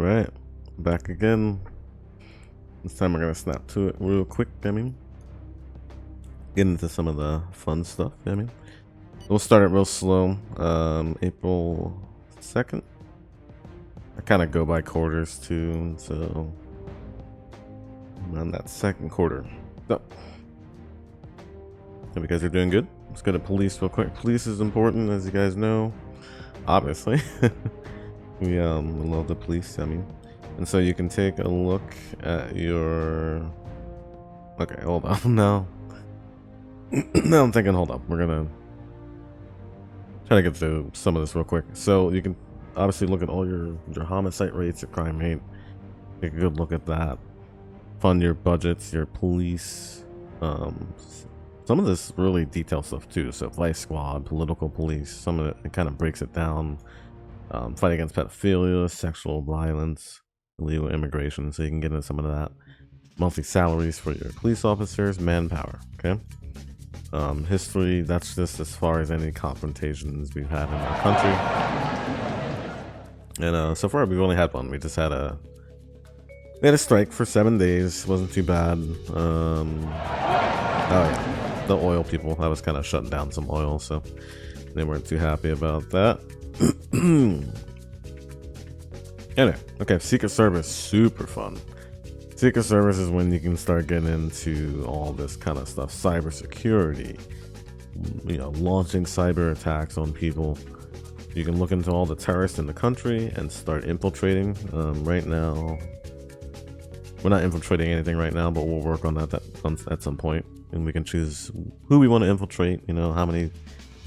Alright, back again. This time we're gonna snap to it real quick. Get into some of the fun stuff. We'll start it real slow. April 2nd. I kind of go by quarters too, so on that second quarter. So, hope you guys are doing good. Let's go to police real quick. Police is important, as you guys know. Obviously, we love the police. And so you can take a look at your. Okay, hold on now. Now I'm thinking, hold up. We're gonna try to get through some of this real quick. So you can obviously look at all your homicide rates, your crime rate. Take a good look at that. Fund your budgets, your police. Some of this really detailed stuff too. So vice squad, political police. Some of it kind of breaks it down. Fight against pedophilia, sexual violence, illegal immigration. So you can get into some of that. Monthly salaries for your police officers, manpower. Okay. History. That's just as far as any confrontations we've had in our country. And so far we've only had one. We just had a strike for 7 days. Wasn't too bad. Oh yeah, the oil people. I was kind of shutting down some oil, so they weren't too happy about that. Anyway, okay, Secret Service, super fun. Secret Service is when you can start getting into all this kind of stuff. Cybersecurity, launching cyber attacks on people. You can look into all the terrorists in the country and start infiltrating. Right now, we're not infiltrating anything right now, but we'll work on that at some point. And we can choose who we want to infiltrate, how many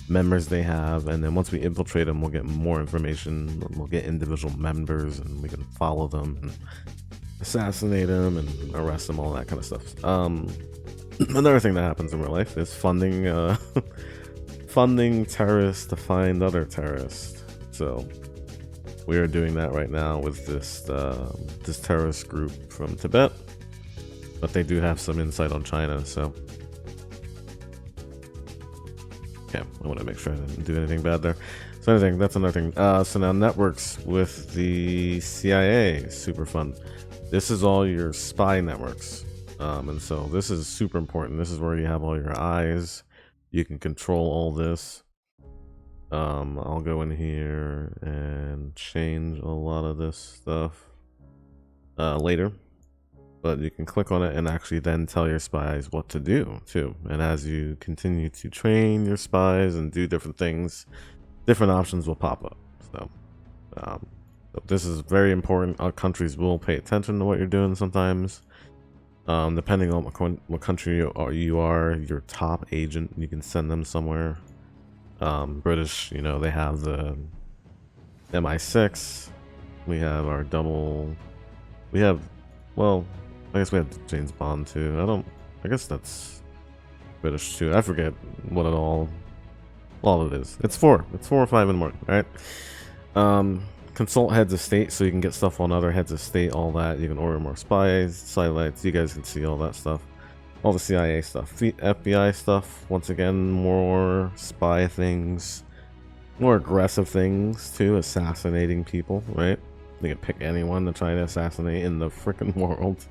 members they have. And then once we infiltrate them, we'll get more information. We'll get individual members and we can follow them and assassinate them and arrest them, all that kind of stuff. Another thing that happens in real life is funding terrorists to find other terrorists. So we are doing that right now with this terrorist group from Tibet, but they do have some insight on China. So yeah, I want to make sure I didn't do anything bad there. So that's another thing. So now networks with the CIA, super fun. This is all your spy networks. And so this is super important. This is where you have all your eyes. You can control all this. I'll go in here and change a lot of this stuff later. But you can click on it and actually then tell your spies what to do too. And as you continue to train your spies and do different things, different options will pop up. So this is very important. Our countries will pay attention to what you're doing sometimes. Depending on what country you are, your top agent, you can send them somewhere. British, they have the MI6. We have our I guess we have James Bond too. I guess that's British too. I forget what all it is. It's 4 or 5 in the morning. All right. Consult heads of state so you can get stuff on other heads of state, all that. You can order more spies, satellites. You guys can see all that stuff. All the CIA stuff, the FBI stuff. Once again, more spy things, more aggressive things too. Assassinating people, right? You can pick anyone to try to assassinate in the freaking world.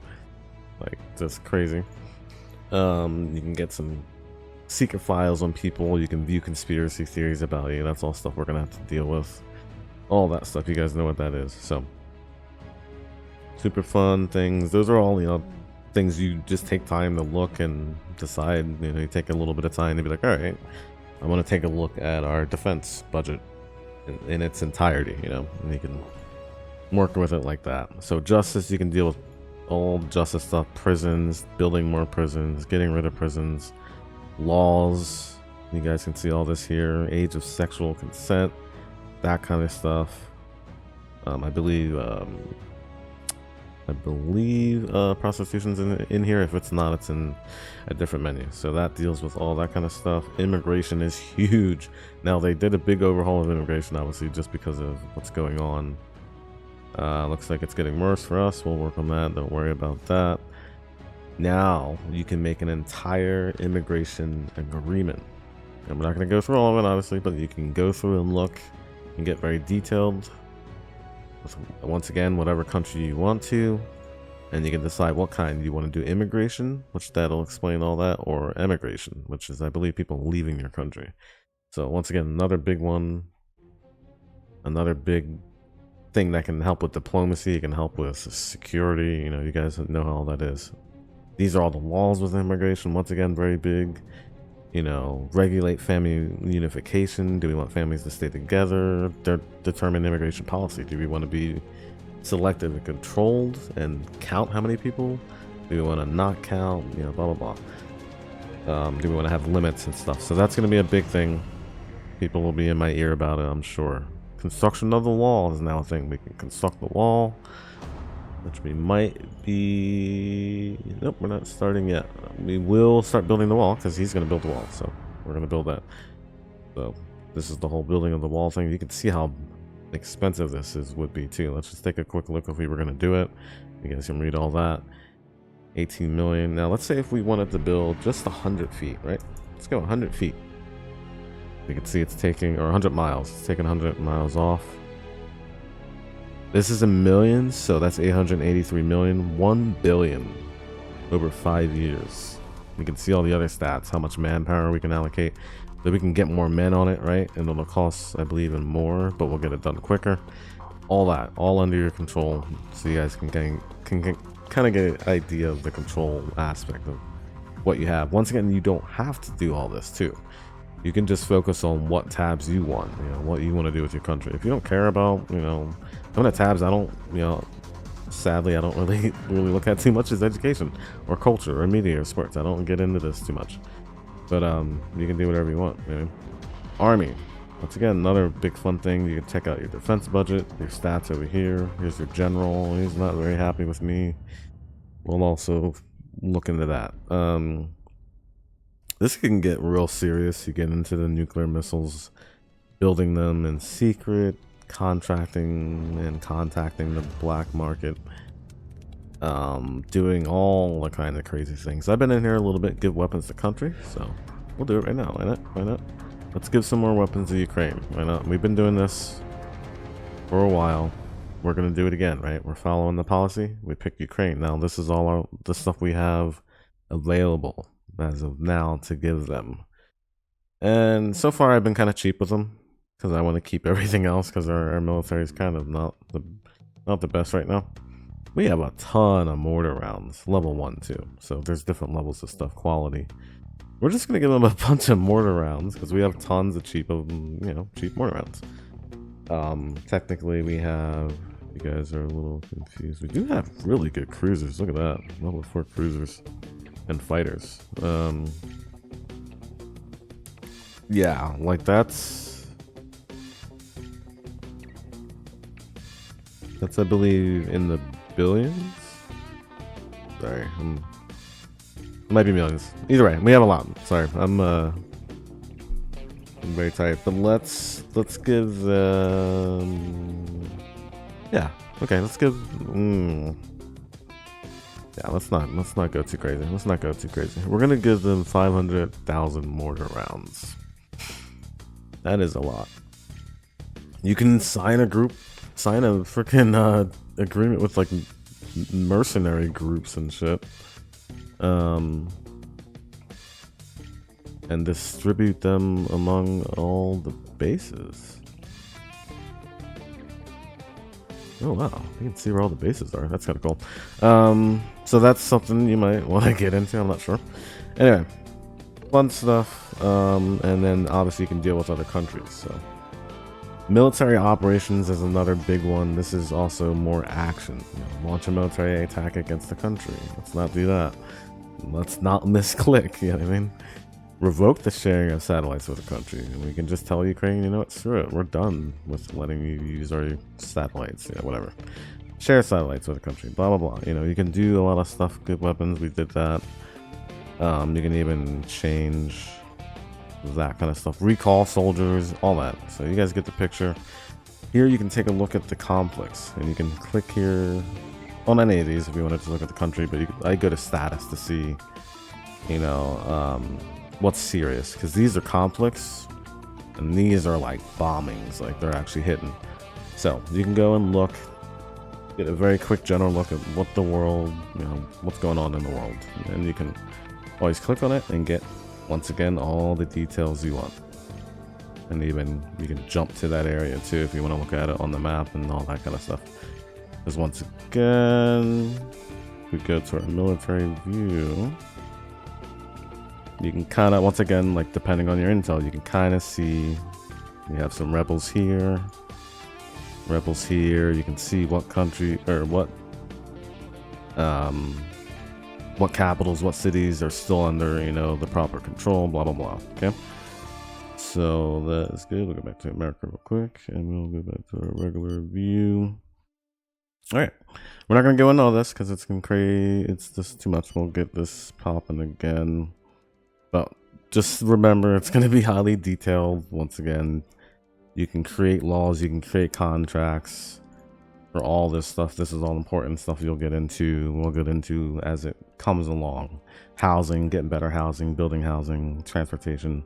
Like, just crazy. You can get some secret files on people. You can view conspiracy theories about you. That's all stuff we're gonna have to deal with. All that stuff, you guys know what that is. So super fun things. Those are all things you just take time to look and decide. You take a little bit of time to be like, all right, I want to take a look at our defense budget in its entirety, and you can work with it like that. So justice, you can deal with all justice stuff. Prisons, building more prisons, getting rid of prisons. Laws, you guys can see all this here. Age of sexual consent, that kind of stuff. I believe prostitution's in here. If it's not, it's in a different menu. So that deals with all that kind of stuff. Immigration is huge. Now they did a big overhaul of immigration, obviously, just because of what's going on. Looks like it's getting worse for us. We'll work on that. Don't worry about that. Now you can make an entire immigration agreement. And we're not going to go through all of it, obviously, but you can go through and look and get very detailed. with, once again, whatever country you want to, and you can decide what kind. You want to do immigration, which that'll explain all that, or emigration, which is, I believe, people leaving your country. So once again, another big one, another big thing that can help with diplomacy. It can help with security. You know, you guys know how all that is. These are all the laws with immigration. Once again, very big. You know, regulate family unification. Do we want families to stay together? Determine immigration policy. Do we want to be selective and controlled and count how many people? Do we want to not count? You know, blah blah blah. Do we want to have limits and stuff? So that's going to be a big thing. People will be in my ear about it, I'm sure. Construction of the wall is now a thing. We can construct the wall, which we might be... Nope, we're not starting yet. We will start building the wall because he's going to build the wall, so we're going to build that. So this is the whole building of the wall thing. You can see how expensive this would be too. Let's just take a quick look if we were going to do it. You guys can read all that. 18 million. Now let's say if we wanted to build just 100 feet, right? Let's go 100 feet. You can see it's taking, or 100 miles. It's taking 100 miles off. This is in millions, so that's 883 million. 1 billion over 5 years. You can see all the other stats, how much manpower we can allocate. So we can get more men on it, right? And it'll cost, I believe, even more, but we'll get it done quicker. All that, all under your control, so you guys can kind of get an idea of the control aspect of what you have. Once again, you don't have to do all this too. You can just focus on what tabs you want, you know, what you want to do with your country. If you don't care about, you know, some of the tabs I don't, you know, sadly I don't really look at too much is education or culture or media or sports. I don't get into this too much, but you can do whatever you want, you know. Army, once again, another big fun thing. You can check out your defense budget, your stats over here. Here's your general. He's not very happy with me. We'll also look into that. This can get real serious. You get into the nuclear missiles, building them in secret, contracting and contacting the black market, doing all the kind of crazy things. I've been in here a little bit, give weapons to country, so we'll do it right now. Why not? Why not? Let's give some more weapons to Ukraine. Why not? We've been doing this for a while. We're gonna do it again, right? We're following the policy. We picked Ukraine. Now this is all the stuff we have available as of now to give them, and so far I've been kind of cheap with them because I want to keep everything else because our military is kind of not the best right now. We have a ton of mortar rounds, level 1 too, so there's different levels of stuff quality. We're just gonna give them a bunch of mortar rounds because we have tons of cheap mortar rounds. Technically we have, you guys are a little confused, we do have really good cruisers. Look at that, level 4 cruisers and fighters. Yeah, like that's I believe in the billions. Sorry, it might be millions. Either way, we have a lot. Sorry, I'm very tight. But let's give yeah, okay, let's give yeah, let's not go too crazy. Let's not go too crazy. We're gonna give them 500,000 mortar rounds. That is a lot. You can sign a freaking agreement with like mercenary groups and shit, and distribute them among all the bases. Oh wow, you can see where all the bases are. That's kind of cool. So that's something you might want to get into. I'm not sure. Anyway, fun stuff. And then obviously you can deal with other countries. So military operations is another big one. This is also more action. You know, launch a military attack against the country. Let's not do that. Let's not misclick. You know what I mean? Revoke the sharing of satellites with a country, and we can just tell Ukraine, you know what, screw it, we're done with letting you use our satellites, yeah, whatever. Share satellites with a country, blah blah blah. You know, you can do a lot of stuff. Good weapons, we did that. You can even change that kind of stuff, recall soldiers, all that. So you guys get the picture. Here you can take a look at the conflicts, and you can click here on any of these if you wanted to look at the country, but I go to status to see, you know, what's serious, because these are conflicts and these are like bombings, like they're actually hitting. So you can go and look get a very quick general look at what the world, what's going on in the world. And you can always click on it and get, once again, all the details you want. And even you can jump to that area too if you want to look at it on the map and all that kind of stuff. Because once again, we go to our military view. You can kind of, once again, like depending on your intel, you can kind of see we have some rebels here. Rebels here. You can see what country or what capitals, what cities are still under, the proper control, blah blah blah. Okay. So that is good. We'll go back to America real quick and we'll go back to our regular view. Alright. We're not gonna go into all this because it's gonna create, it's just too much. We'll get this popping again. But just remember, it's gonna be highly detailed. Once again, you can create laws, you can create contracts for all this stuff. This is all important stuff we'll get into as it comes along. Housing, getting better housing, building housing, transportation.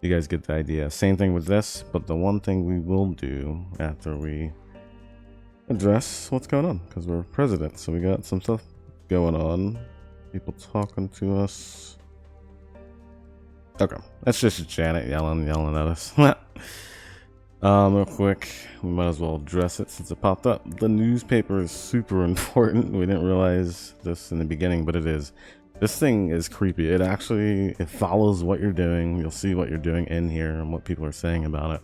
You guys get the idea. Same thing with this, but the one thing we will do after we address what's going on, because we're president, so we got some stuff going on. People talking to us. Okay, that's just Janet yelling at us. Real quick, we might as well address it since it popped up. The newspaper is super important. We didn't realize this in the beginning, but it is. This thing is creepy. It follows what you're doing. You'll see what you're doing in here and what people are saying about it.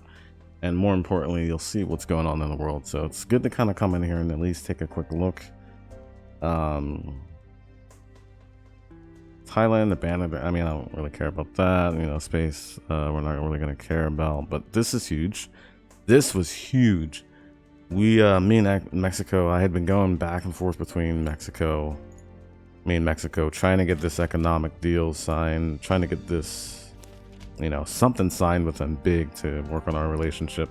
And more importantly, you'll see what's going on in the world. So it's good to kind of come in here and at least take a quick look. Thailand abandoned. I mean, I don't really care about that. Space, we're not really going to care about. But this is huge. This was huge. Me and Mexico, I had been going back and forth between Mexico, trying to get this economic deal signed, trying to get this, something signed with them big to work on our relationship.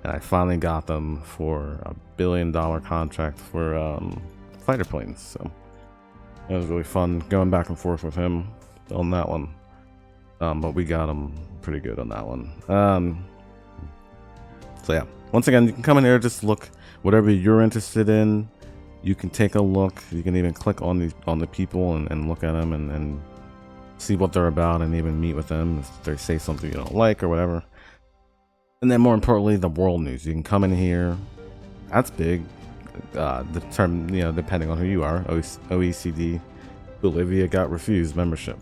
And I finally got them for $1 billion contract for fighter planes. So it was really fun going back and forth with him on that one. But we got him pretty good on that one. So yeah, once again, you can come in here, just look, whatever you're interested in, you can take a look. You can even click on the people and look at them and see what they're about and even meet with them if they say something you don't like or whatever. And then more importantly, the world news. You can come in here. That's big. The term, depending on who you are, OECD, Bolivia got refused membership.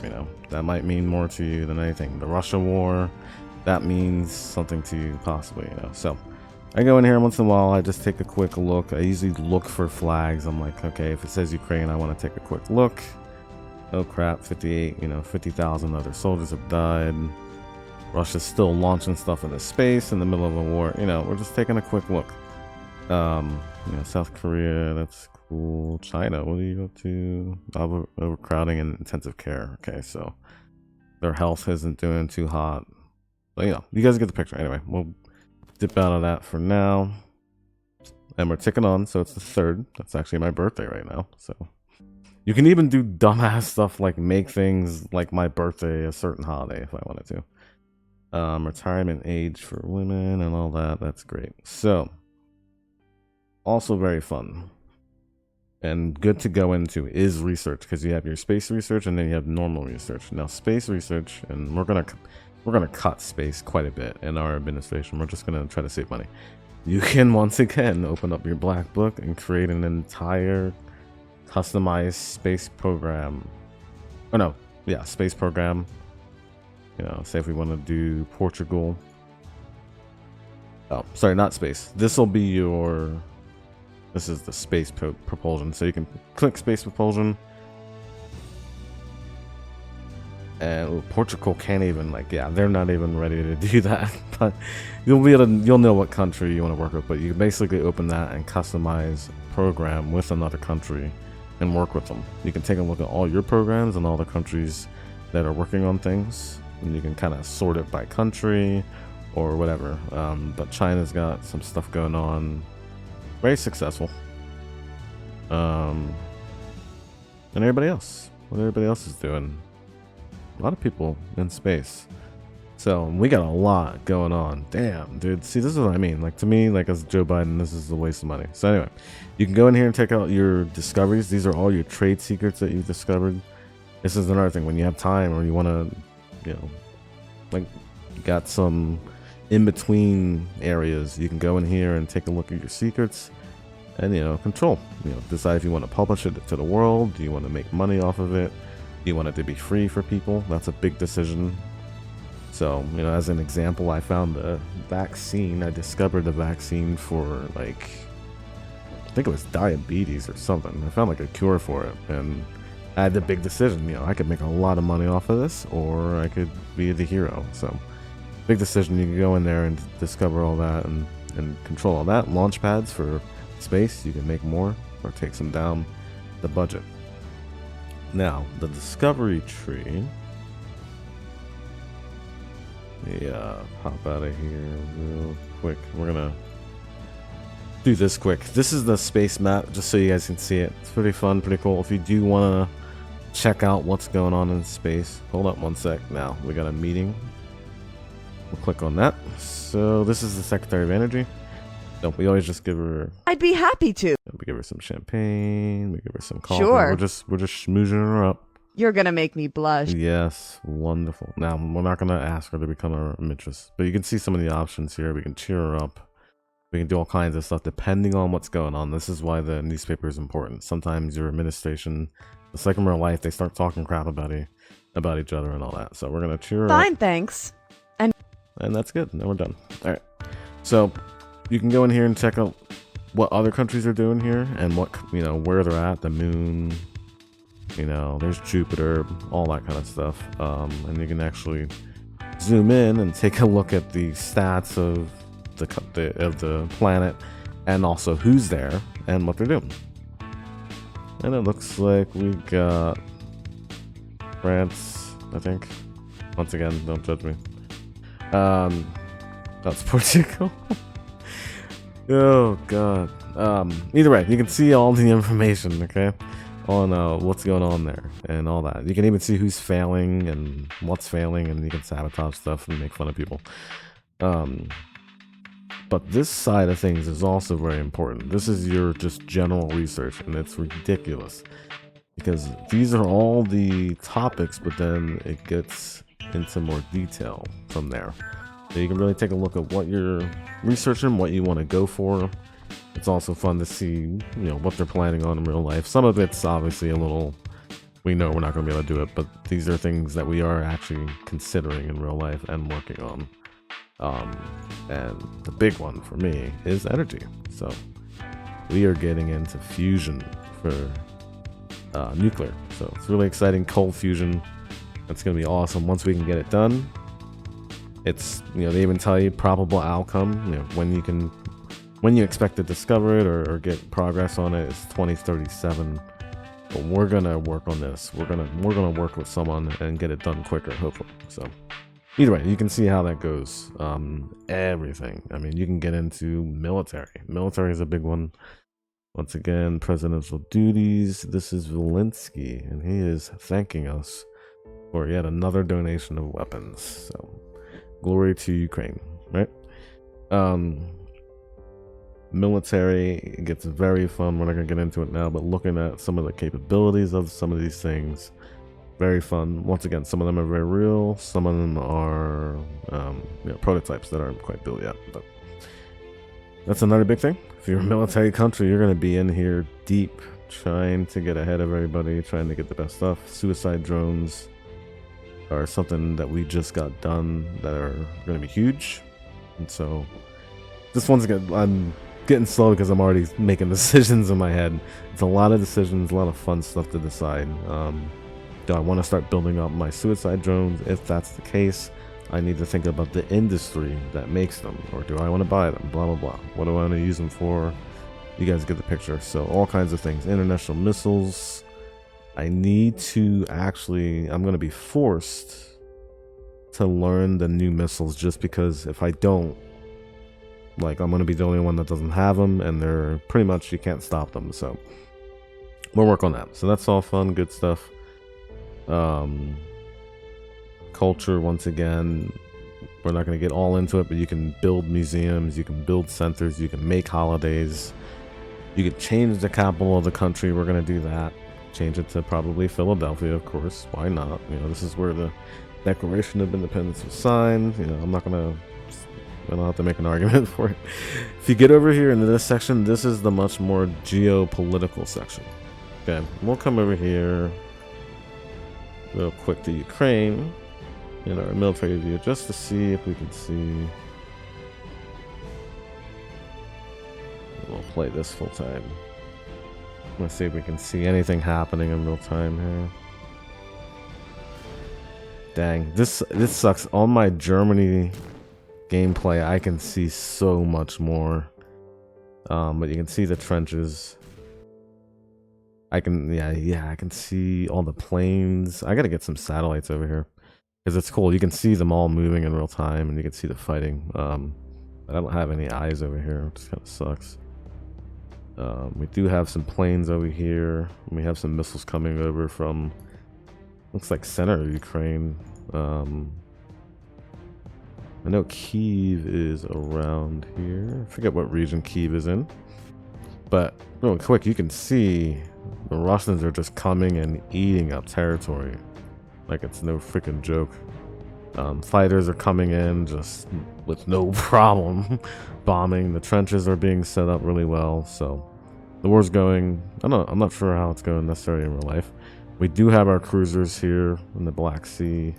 That might mean more to you than anything. The Russia war, that means something to you possibly. So I go in here once in a while. I just take a quick look. I usually look for flags. I'm like, okay, if it says Ukraine, I want to take a quick look. Oh crap, 50,000 other soldiers have died. Russia's still launching stuff into space in the middle of a war. We're just taking a quick look. South Korea, that's cool. China, what do you go to? Overcrowding and intensive care. Okay, so their health isn't doing too hot. But you guys get the picture. Anyway, we'll dip out of that for now. And we're ticking on, so it's the 3rd. That's actually my birthday right now. So you can even do dumbass stuff like make things like my birthday a certain holiday if I wanted to. Retirement age for women and all that. That's great. So also very fun and good to go into is research, because you have your space research and then you have normal research. Now space research, and we're gonna cut space quite a bit in our administration. We're just gonna try to save money. You can once again open up your black book and create an entire customized space program. Space program. Say if we want to do Portugal. Oh, sorry, not space. This is the space propulsion. So you can click space propulsion. And Portugal can't even, they're not even ready to do that. But you'll know what country you want to work with. But you can basically open that and customize a program with another country and work with them. You can take a look at all your programs and all the countries that are working on things. And you can kind of sort it by country or whatever. But China's got some stuff going on. Very successful. And everybody else. What everybody else is doing. A lot of people in space. So we got a lot going on. Damn, dude. See, this is what I mean. Like, to me, like, as Joe Biden, this is a waste of money. So anyway, you can go in here and check out your discoveries. These are all your trade secrets that you've discovered. This is another thing. When you have time or you want to, you know, like, you got some in-between areas, you can go in here and take a look at your secrets and, you know, control. You know, decide if you want to publish it to the world. Do you want to make money off of it? Do you want it to be free for people? That's a big decision. So, you know, as an example, I found a vaccine. I discovered a vaccine for, like, I think it was diabetes or something. I found, like, a cure for it. And I had the big decision, you know, I could make a lot of money off of this, or I could be the hero. So, big decision. You can go in there and discover all that and control all that. Launch pads for space. You can make more or take some down the budget. Now, the discovery tree. Yeah, hop out of here real quick. We're gonna do this quick. This is the space map, just so you guys can see it. It's pretty fun, pretty cool. If you do want to check out what's going on in space, hold up one sec. Now, we got a meeting. We'll click on that. So, this is the Secretary of Energy. So, we always just give her... I'd be happy to. We give her some champagne. We give her some coffee. Sure. We're just schmoozing her up. You're gonna make me blush. Yes, wonderful. Now, we're not gonna ask her to become our mistress, but you can see some of the options here. We can cheer her up. We can do all kinds of stuff depending on what's going on. This is why the newspaper is important. Sometimes your administration, it's like in real life, they start talking crap about each other and all that. So we're gonna cheer her Fine, up. thanks. And that's good. Now we're done. All right. So you can go in here and check out what other countries are doing here and what, you know, where they're at, the moon. You know, there's Jupiter, all that kind of stuff. And you can actually zoom in and take a look at the stats of the planet and also who's there and what they're doing. And it looks like we got France, I think. Once again, don't judge me. That's Portugal. Oh, God. Either way, you can see all the information, okay? On what's going on there and all that. You can even see who's failing and what's failing, and you can sabotage stuff and make fun of people. But this side of things is also very important. This is your just general research, and it's ridiculous because these are all the topics, but then it gets into more detail from there. So you can really take a look at what you're researching, what you want to go for. It's also fun to see, you know, what they're planning on in real life. Some of it's obviously a little, we know we're not going to be able to do it, but these are things that we are actually considering in real life and working on. And the big one for me is energy. So we are getting into fusion for nuclear. So it's really exciting. Cold fusion. That's going to be awesome once we can get it done. It's, you know, they even tell you probable outcome, you know, when you expect to discover it or get progress on it is 2037. But we're gonna work on this. We're gonna work with someone and get it done quicker, hopefully. So either way, you can see how that goes. Everything. I mean, you can get into military. Military is a big one. Once again, presidential duties. This is Zelensky, and he is thanking us for yet another donation of weapons. So glory to Ukraine, right? Military gets very fun. We're not going to get into it now, but looking at some of the capabilities of some of these things, very fun. Once again, some of them are very real. Some of them are prototypes that aren't quite built yet. But that's another big thing. If you're a military country, you're going to be in here deep, trying to get ahead of everybody, trying to get the best stuff. Suicide drones are something that we just got done that are going to be huge. And so this one's good. I'm getting slow because I'm already making decisions in my head. It's a lot of decisions, a lot of fun stuff to decide. Do I want to start building up my suicide drones? If that's the case, I need to think about the industry that makes them, or do I want to buy them? Blah blah blah. What do I want to use them for? You guys get the picture. So all kinds of things. International missiles. I need to actually, I'm going to be forced to learn the new missiles, just because if I don't, like, I'm going to be the only one that doesn't have them, and they're pretty much, you can't stop them. So we'll work on that. So that's all fun, good stuff. Culture, once again, we're not going to get all into it, but you can build museums, you can build centers, you can make holidays, you could change the capital of the country. We're going to do that. Change it to probably Philadelphia, of course. Why not? You know, this is where the Declaration of Independence was signed. You know, I don't have to make an argument for it. If you get over here into this section, this is the much more geopolitical section. Okay, we'll come over here real quick to Ukraine in our military view just to see if we can see. We'll play this full time. Let's see if we can see anything happening in real time here. Dang, this sucks. On my Germany gameplay, I can see so much more. But you can see the trenches. I can, yeah, I can see all the planes. I gotta get some satellites over here because it's cool. You can see them all moving in real time, and you can see the fighting. But I don't have any eyes over here, which kind of sucks. We do have some planes over here. We have some missiles coming over from, looks like center of Ukraine. I know Kyiv is around here. I forget what region Kyiv is in. But real quick, you can see the Russians are just coming and eating up territory. Like it's no freaking joke. Fighters are coming in just with no problem bombing. The trenches are being set up really well. So the war's going, I'm not sure how it's going necessarily in real life. We do have our cruisers here in the Black Sea.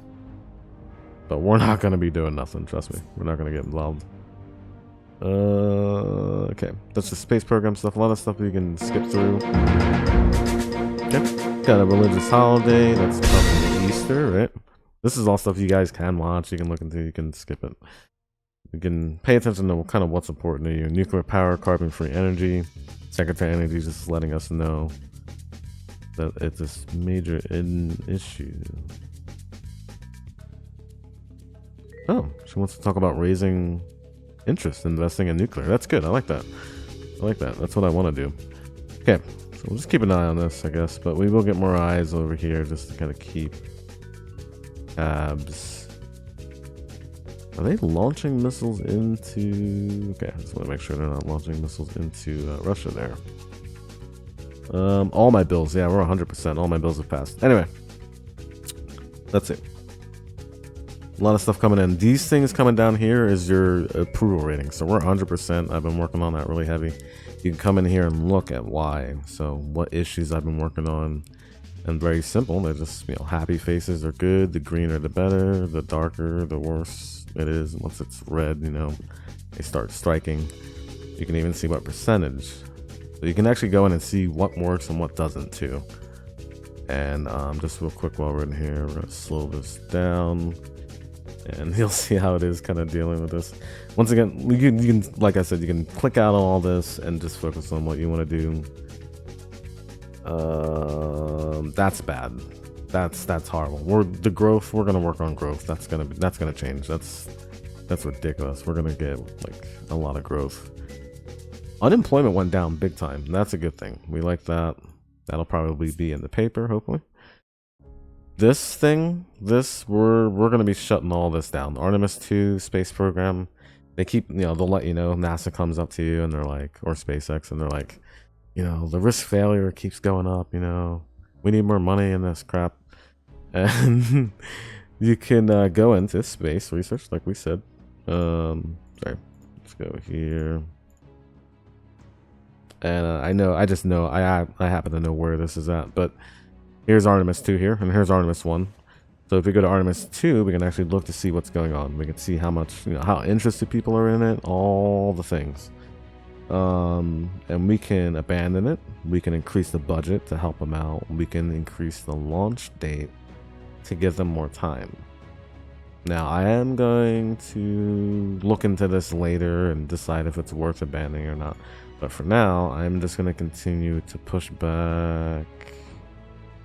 But we're not going to be doing nothing, trust me. We're not going to get involved. Okay, that's the space program stuff. A lot of stuff you can skip through. Okay, got a religious holiday. That's probably Easter, right? This is all stuff you guys can watch. You can look into. You can skip it. You can pay attention to kind of what's important to you. Nuclear power, carbon-free energy. Secretary of Energy just letting us know that it's a major issue. Oh, she wants to talk about raising interest, investing in nuclear. That's good. I like that. I like that. That's what I want to do. Okay, so we'll just keep an eye on this, I guess. But we will get more eyes over here just to kind of keep tabs. Are they launching missiles into... Okay, I just want to make sure they're not launching missiles into Russia there. All my bills. Yeah, we're 100%. All my bills have passed. Anyway, that's it. A lot of stuff coming in. These things coming down here is your approval rating. So we're 100%. I've been working on that really heavy. You can come in here and look at why. So what issues I've been working on. And very simple. They're just, you know, happy faces are good. The greener the better. The darker the worse it is. Once it's red, you know, they start striking. You can even see what percentage. So you can actually go in and see what works and what doesn't too. And just real quick while we're in here, we're going to slow this down. And you'll see how it is kind of dealing with this. Once again, you can, like I said, you can click out on all this and just focus on what you want to do. That's bad. That's horrible. We're gonna work on growth. That's gonna change. That's ridiculous. We're gonna get like a lot of growth. Unemployment went down big time. That's a good thing. We like that. That'll probably be in the paper, hopefully. This thing, we're gonna be shutting all this down. Artemis 2 space program, they keep, you know, they'll let you know. NASA comes up to you and they're like, or SpaceX, and they're like, you know, the risk failure keeps going up. You know, we need more money in this crap, and you can go into space research, like we said. Sorry, let's go here. And I happen to know where this is at, but. Here's Artemis 2 here, and here's Artemis 1. So if we go to Artemis 2, we can actually look to see what's going on. We can see how much, you know, how interested people are in it, all the things. And we can abandon it. We can increase the budget to help them out. We can increase the launch date to give them more time. Now, I am going to look into this later and decide if it's worth abandoning or not. But for now, I'm just going to continue to push back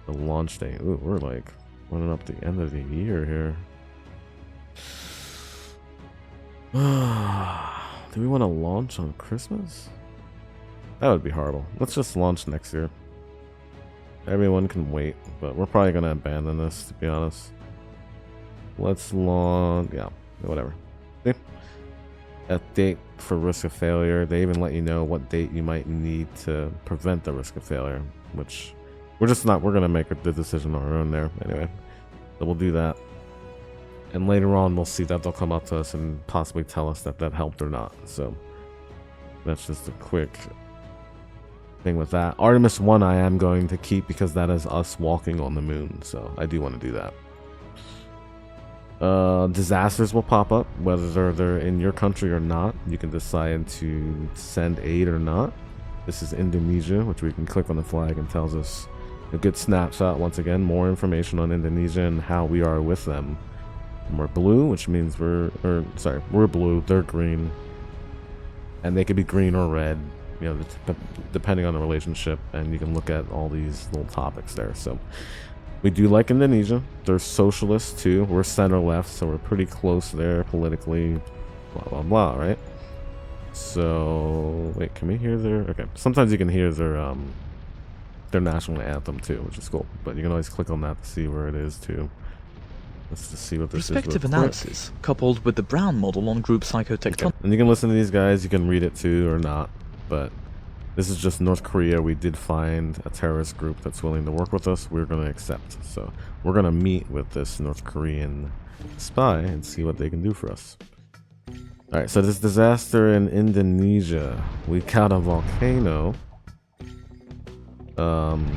the launch date. Ooh, we're like running up the end of the year here. Do we want to launch on Christmas? That would be horrible. Let's just launch next year. Everyone can wait, but we're probably going to abandon this, to be honest. Let's launch. Yeah, whatever. See? A date for risk of failure. They even let you know what date you might need to prevent the risk of failure, which we're gonna make the decision on our own there anyway. So we'll do that. And later on, we'll see that they'll come up to us and possibly tell us that helped or not. So that's just a quick thing with that. Artemis 1 I am going to keep because that is us walking on the moon. So I do want to do that. Disasters will pop up, whether they're in your country or not. You can decide to send aid or not. This is Indonesia, which we can click on the flag and tells us a good snapshot. Once again, more information on Indonesia and how we are with them. And we're blue, which means we're blue, they're green. And they could be green or red, you know, depending on the relationship. And you can look at all these little topics there. So we do like Indonesia. They're socialists too. We're center left, so we're pretty close there politically. Blah blah blah, right? So wait, can we hear their? Okay, sometimes you can hear their national anthem too, which is cool. But you can always click on that to see where it is too. Let's just see what this Prospective is. analysis coupled with the Brown model on group psychotectonics. Okay. And you can listen to these guys. You can read it too or not, but. This is just North Korea. We did find a terrorist group that's willing to work with us. We're going to accept. So we're going to meet with this North Korean spy and see what they can do for us. All right, so this disaster in Indonesia. We got a volcano. There's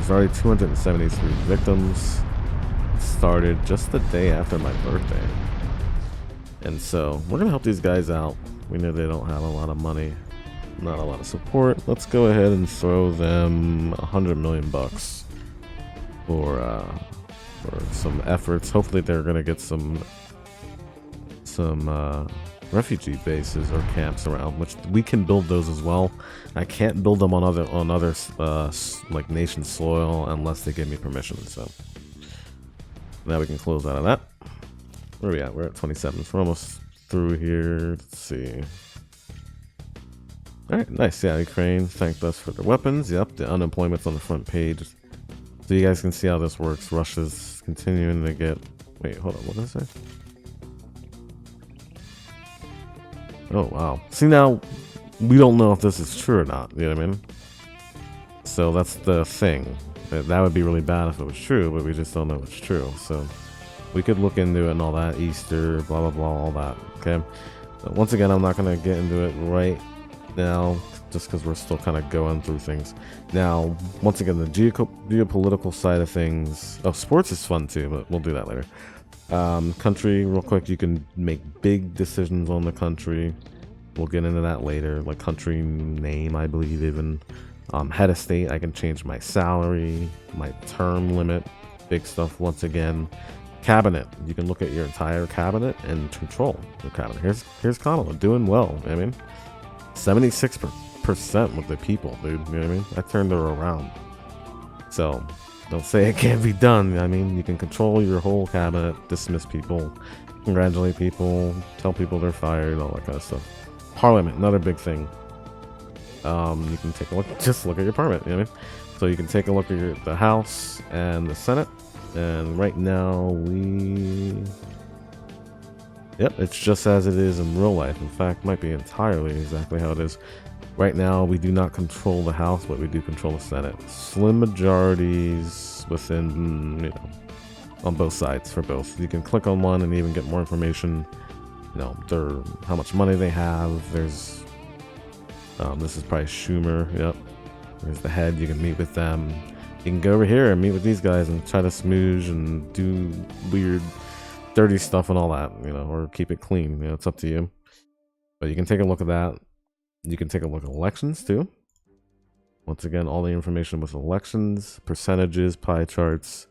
already 273 victims. It started just the day after my birthday. And so we're going to help these guys out. We know they don't have a lot of money. Not a lot of support. Let's go ahead and throw them $100 million for some efforts. Hopefully they're gonna get some refugee bases or camps around, which we can build those as well. I can't build them on other like nation soil unless they give me permission. So now we can close out of that. Where are we at? We're at 27. So we're almost through here. Let's see. Alright, nice. Yeah, Ukraine thanked us for their weapons. Yep, the unemployment's on the front page. So you guys can see how this works. Russia's continuing to get... Wait, hold on. What did I say? Oh, wow. See, now, we don't know if this is true or not. You know what I mean? So that's the thing. That would be really bad if it was true, but we just don't know if it's true. So we could look into it and all that. Easter, blah, blah, blah, all that. Okay? So once again, I'm not going to get into it right now, just because we're still kind of going through things. Now, once again, the geopolitical side of things. Oh, sports is fun too, but we'll do that later. Country, real quick, you can make big decisions on the country. We'll get into that later. Like country name, I believe, even. Head of state, I can change my salary, my term limit, big stuff once again. Cabinet, you can look at your entire cabinet and control your cabinet. Here's Kamala doing well. I mean, 76% with the people, dude. You know what I mean? I turned her around. So don't say it can't be done. I mean, you can control your whole cabinet, dismiss people, congratulate people, tell people they're fired, all that kind of stuff. Parliament, another big thing. You can take a look, just look at your parliament. You know what I mean? So you can take a look at the House and the Senate. And right now yep, it's just as it is in real life. In fact, might be entirely exactly how it is. Right now, we do not control the House, but we do control the Senate. Slim majorities within, you know, on both sides for both. You can click on one and even get more information. You know, how much money they have. There's, this is probably Schumer. Yep. There's the head. You can meet with them. You can go over here and meet with these guys and try to smooge and do weird, dirty stuff and all that, you know, or keep it clean. You know, it's up to you. But you can take a look at that. You can take a look at elections too. Once again, all the information with elections, percentages, pie charts,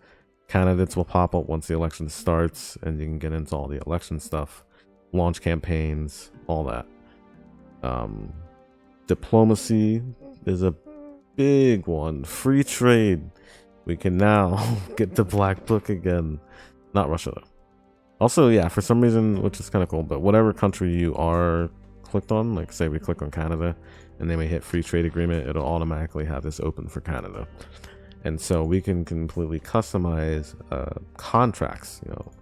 candidates will pop up once the election starts, and you can get into all the election stuff, launch campaigns, all that. Diplomacy is a big one. Free trade. We can now get the black book again. Not Russia though. Also, yeah, for some reason, which is kind of cool, but whatever country you are clicked on, like say we click on Canada and then we hit free trade agreement, it'll automatically have this open for Canada. And so we can completely customize contracts, you know,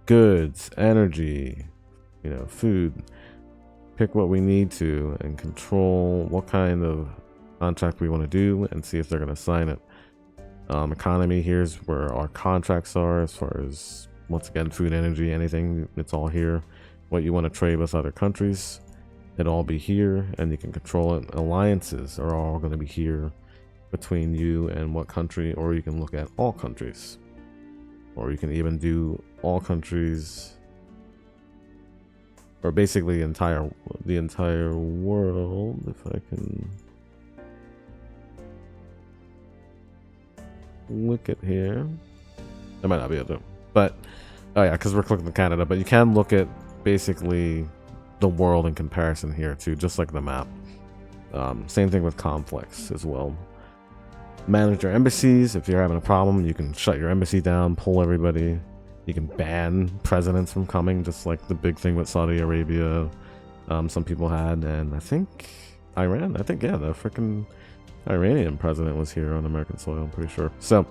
goods, energy, food. Pick what we need to and control what kind of contract we want to do and see if they're going to sign it. Economy, here's where our contracts are as far as, once again, food, energy, anything. It's all here. What you want to trade with other countries, it'll all be here, and you can control it. Alliances are all going to be here between you and what country, or you can look at all countries, or you can even do all countries, or basically the entire world. If I can look at here, I might not be able to, but oh yeah, because we're clicking the Canada, but you can look at basically the world in comparison here too, just like the map. Same thing with conflicts as well. Manage your embassies. If you're having a problem, you can shut your embassy down, pull everybody. You can ban presidents from coming, just like the big thing with Saudi Arabia. Some people had, and I think Iran. I think, yeah, the freaking Iranian president was here on American soil, I'm pretty sure. So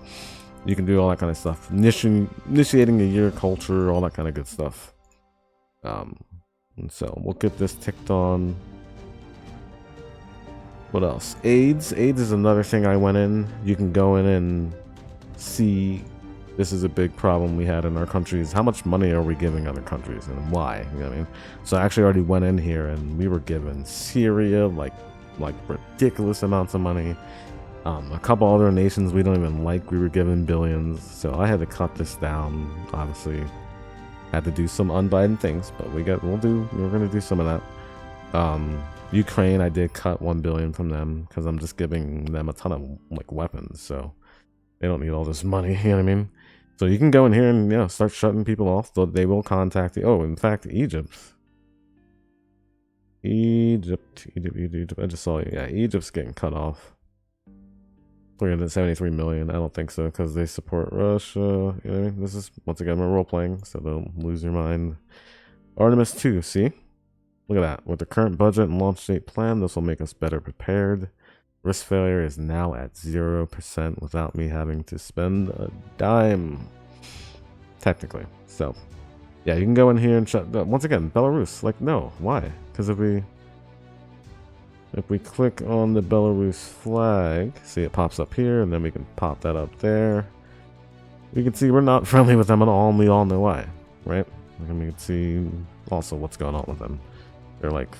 you can do all that kind of stuff. Initiating a year culture, all that kind of good stuff. And so we'll get this ticked on. What else? AIDS. AIDS is another thing I went in. You can go in and see. This is a big problem we had in our countries. How much money are we giving other countries and why? You know what I mean? So I actually already went in here and we were giving Syria like ridiculous amounts of money. A couple other nations we don't even like, we were giving billions. So I had to cut this down. Obviously, had to do some un-Biden things, but we're gonna do some of that. Ukraine, I did cut 1 billion from them because I'm just giving them a ton of like weapons, so they don't need all this money. You know what I mean? So you can go in here and start shutting people off. They will contact you. Oh, in fact, Egypt. I just saw it. Yeah, Egypt's getting cut off. 373 million. I don't think so because they support Russia. You know what I mean? This is, once again, we're role playing, so don't lose your mind. Artemis 2, see? Look at that. With the current budget and launch date plan, this will make us better prepared. Risk failure is now at 0% without me having to spend a dime. Technically. So, yeah, you can go in here and shut. Once again, Belarus. Like, no. Why? Because if we click on the Belarus flag, see it pops up here, and then we can pop that up there. We can see we're not friendly with them at all, and we all know why, right? And we can see also what's going on with them. They're like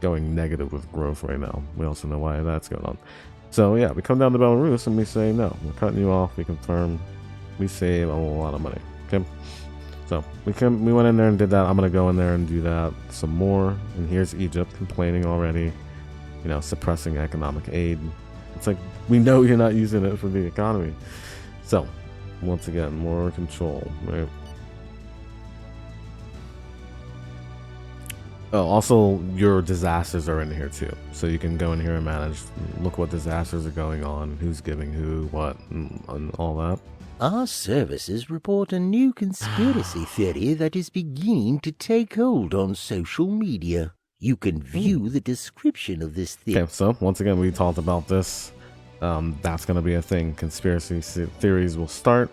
going negative with growth right now. We also know why that's going on. So yeah, we come down to Belarus and we say no, we're cutting you off. We confirm. We save a lot of money. Okay, so we went in there and did that. I'm gonna go in there and do that some more. And here's Egypt complaining already. Suppressing economic aid. It's like, we know you're not using it for the economy. So once again, more control, right? Oh, also, your disasters are in here too. So you can go in here and manage, look what disasters are going on, who's giving who, what, and all that. Our services report a new conspiracy theory that is beginning to take hold on social media. You can view the description of this theory. Okay, so once again, we talked about this. That's going to be a thing. Conspiracy theories will start.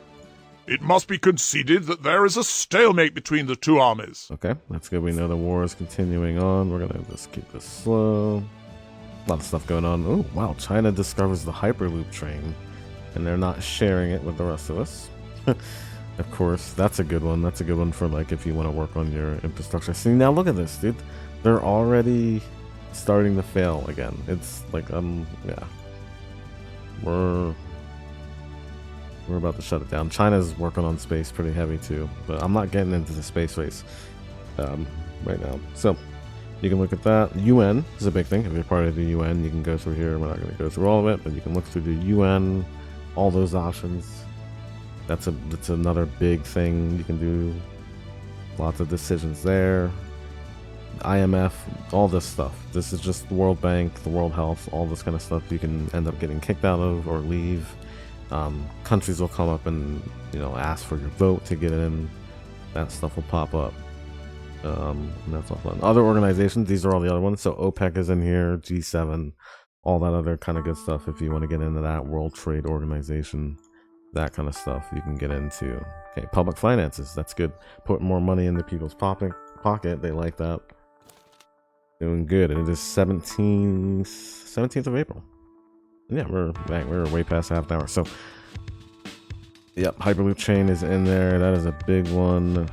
It must be conceded that there is a stalemate between the two armies. Okay, that's good. We know the war is continuing on. We're going to just keep this slow. A lot of stuff going on. Oh, wow. China discovers the Hyperloop train, and they're not sharing it with the rest of us. Of course, that's a good one. That's a good one for, like, if you want to work on your infrastructure. See, now look at this, dude. They're already starting to fail again. It's like, yeah. We're about to shut it down. China's working on space pretty heavy too, but I'm not getting into the space race right now. So you can look at that. UN is a big thing. If you're part of the UN, you can go through here. We're not going to go through all of it, but you can look through the UN, all those options. That's another big thing. You can do lots of decisions there. IMF, all this stuff. This is just the World Bank, the World Health, all this kind of stuff you can end up getting kicked out of or leave. Countries will come up and ask for your vote to get in. That stuff will pop up. And that's all fun. Other organizations, these are all the other ones. So OPEC is in here, G7, all that other kind of good stuff if you want to get into that. World Trade Organization. that kind of stuff you can get into. Okay, public finances, that's good. Put more money into people's pocket. They like that. Doing good. And it is 17th of April. Yeah, we're way past half an hour. So, yep, Hyperloop chain is in there. That is a big one.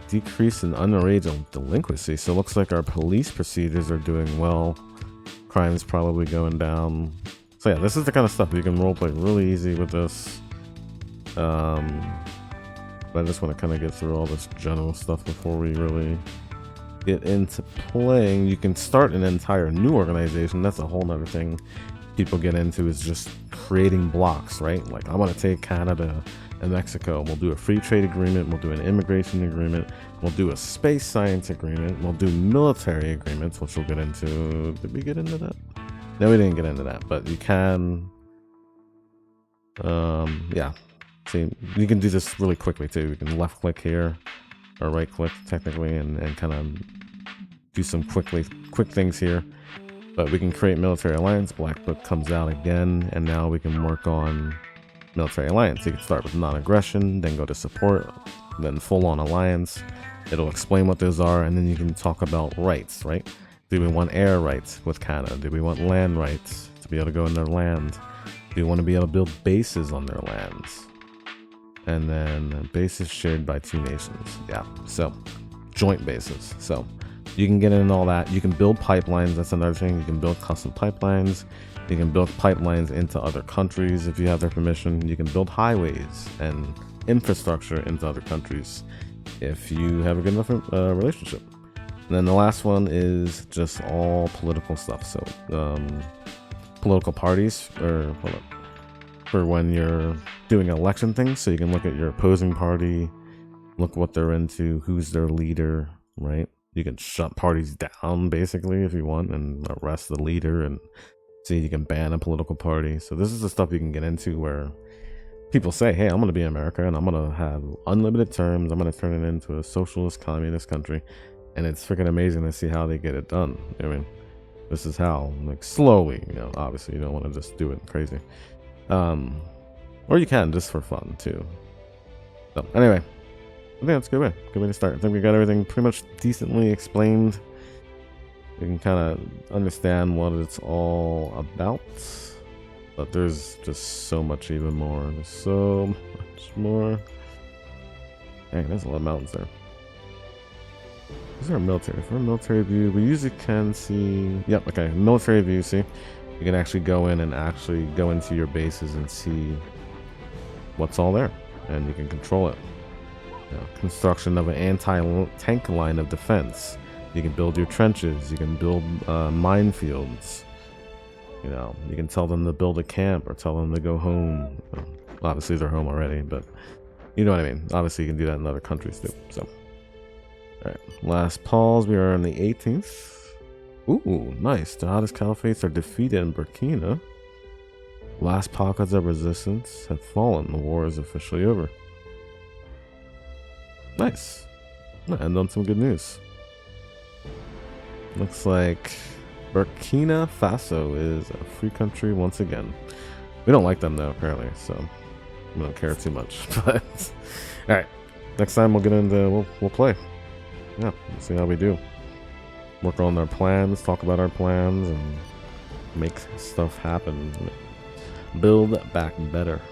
Decrease in underage delinquency. So it looks like our police procedures are doing well. Crime's probably going down. So yeah, this is the kind of stuff you can roleplay really easy with this. But I just want to kind of get through all this general stuff before we really get into playing. You can start an entire new organization. That's a whole nother thing people get into, is just creating blocks, right? Like, I want to take Canada and Mexico. We'll do a free trade agreement. We'll do an immigration agreement. We'll do a space science agreement. We'll do military agreements, which we'll get into. Did we get into that? No, we didn't get into that, but you can, yeah. See, you can do this really quickly too. You can left click here, or right click technically, and kind of do some quick things here. But we can create military alliance. Black Book comes out again, and now we can work on military alliance. You can start with non-aggression, then go to support, then full-on alliance. It'll explain what those are, and then you can talk about rights, right? Do we want air rights with Canada? Do we want land rights to be able to go in their land? Do we want to be able to build bases on their lands? And then bases shared by two nations. Yeah, so joint bases. So you can get in all that. You can build pipelines. That's another thing. You can build custom pipelines. You can build pipelines into other countries if you have their permission. You can build highways and infrastructure into other countries if you have a good enough relationship. And then the last one is just all political stuff. So political parties, or for when you're doing election things, so you can look at your opposing party, look what they're into, who's their leader, right? You can shut parties down basically if you want, and arrest the leader, and see, you can ban a political party. So this is the stuff you can get into where people say, hey, I'm going to be in America and I'm going to have unlimited terms. I'm going to turn it into a socialist communist country. And it's freaking amazing to see how they get it done. I mean, this is how, like, slowly, you know, obviously you don't want to just do it crazy. Or you can just for fun too. So anyway, I think that's a good way to start. I think we got everything pretty much decently explained. You can kind of understand what it's all about, but there's just so much even more. There's so much more. Dang, there's a lot of mountains there. Is there a military? For a military view, we usually can see. Yep, okay, military view. See, you can actually go in and actually go into your bases and see what's all there, and you can control it. You know, construction of an anti-tank line of defense. You can build your trenches. You can build minefields. You know, you can tell them to build a camp or tell them to go home. Well, obviously, they're home already, but you know what I mean. Obviously, you can do that in other countries too. So, all right, last pause. We are on the 18th. Ooh, nice. Jihadist caliphates are defeated in Burkina. Last pockets of resistance have fallen. The war is officially over. Nice. And on some good news. Looks like Burkina Faso is a free country once again. We don't like them though, apparently, so we don't care too much. But all right, next time we'll get into we'll play. Yeah, we'll see how we do. Work on our plans, talk about our plans, and make stuff happen. Build back better.